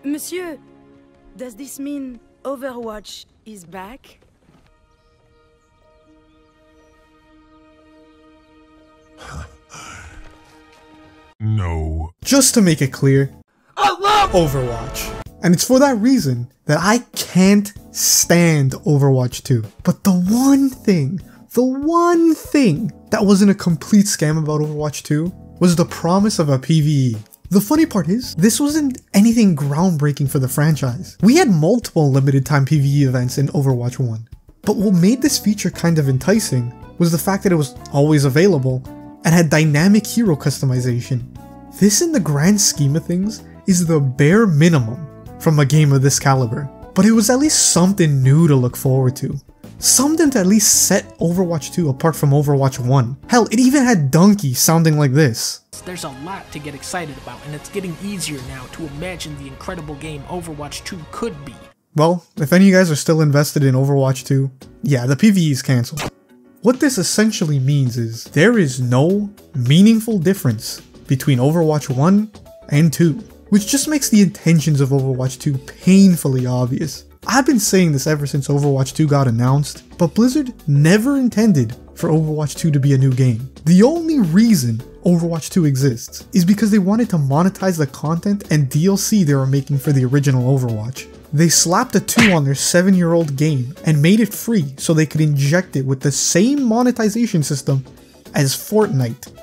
Monsieur, does this mean Overwatch is back? No. Just to make it clear, I love Overwatch. And it's for that reason that I can't stand Overwatch 2. But the one thing that wasn't a complete scam about Overwatch 2 was the promise of a PvE. The funny part is, this wasn't anything groundbreaking for the franchise. We had multiple limited time PvE events in Overwatch 1. But what made this feature kind of enticing was the fact that it was always available and had dynamic hero customization. This, in the grand scheme of things, is the bare minimum from a game of this caliber. But it was at least something new to look forward to. Something to at least set Overwatch 2 apart from Overwatch 1. Hell, it even had Donkey sounding like this. There's a lot to get excited about, and it's getting easier now to imagine the incredible game Overwatch 2 could be. Well, if any of you guys are still invested in Overwatch 2, yeah, the PvE is cancelled. What this essentially means is, there is no meaningful difference between Overwatch 1 and 2, which just makes the intentions of Overwatch 2 painfully obvious. I've been saying this ever since Overwatch 2 got announced, but Blizzard never intended for Overwatch 2 to be a new game. The only reason Overwatch 2 exists is because they wanted to monetize the content and DLC they were making for the original Overwatch. They slapped a 2 on their 7-year-old game and made it free so they could inject it with the same monetization system as Fortnite.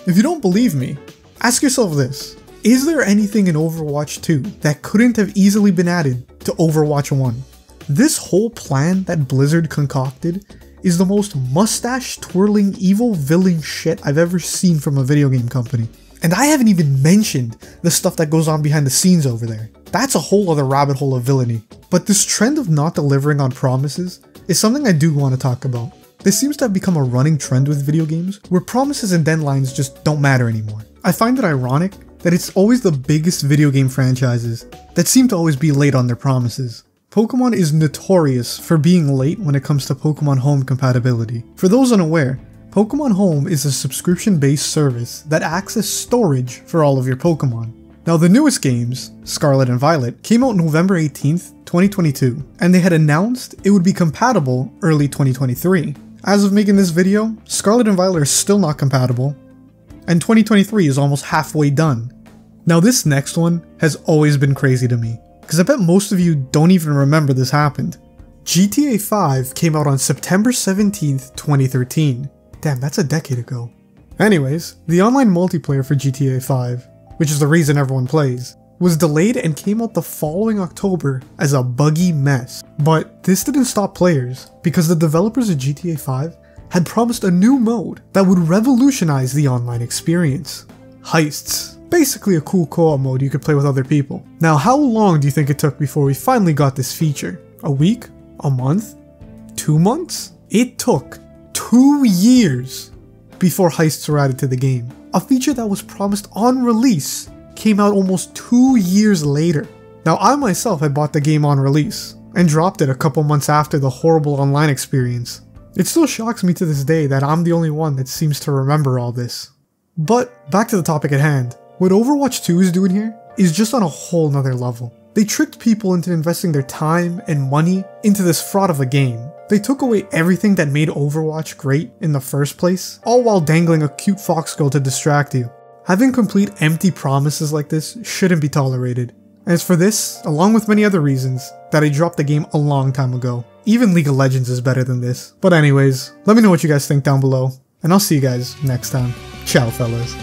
If you don't believe me, ask yourself this. Is there anything in Overwatch 2 that couldn't have easily been added to Overwatch 1? This whole plan that Blizzard concocted is the most mustache-twirling evil villain shit I've ever seen from a video game company. And I haven't even mentioned the stuff that goes on behind the scenes over there. That's a whole other rabbit hole of villainy. But this trend of not delivering on promises is something I do want to talk about. This seems to have become a running trend with video games, where promises and deadlines just don't matter anymore. I find it ironic that it's always the biggest video game franchises that seem to always be late on their promises. Pokemon is notorious for being late when it comes to Pokemon Home compatibility. For those unaware, Pokemon Home is a subscription-based service that acts as storage for all of your Pokemon. Now, the newest games, Scarlet and Violet, came out November 18th, 2022, and they had announced it would be compatible early 2023. As of making this video, Scarlet and Violet are still not compatible, and 2023 is almost halfway done. Now, this next one has always been crazy to me, because I bet most of you don't even remember this happened. GTA 5 came out on September 17th, 2013. Damn, that's a decade ago. Anyways, the online multiplayer for GTA 5, which is the reason everyone plays, was delayed and came out the following October as a buggy mess. But this didn't stop players, because the developers of GTA 5 had promised a new mode that would revolutionize the online experience. Heists. Basically a cool co-op mode you could play with other people. Now, how long do you think it took before we finally got this feature? A week? A month? 2 months? It took 2 years before heists were added to the game. A feature that was promised on release came out almost 2 years later. Now, I myself had bought the game on release and dropped it a couple months after the horrible online experience. It still shocks me to this day that I'm the only one that seems to remember all this. But back to the topic at hand. What Overwatch 2 is doing here is just on a whole nother level. They tricked people into investing their time and money into this fraud of a game. They took away everything that made Overwatch great in the first place, all while dangling a cute fox girl to distract you. Having complete empty promises like this shouldn't be tolerated. And it's for this, along with many other reasons, that I dropped the game a long time ago. Even League of Legends is better than this. But anyways, let me know what you guys think down below, and I'll see you guys next time. Ciao, fellas.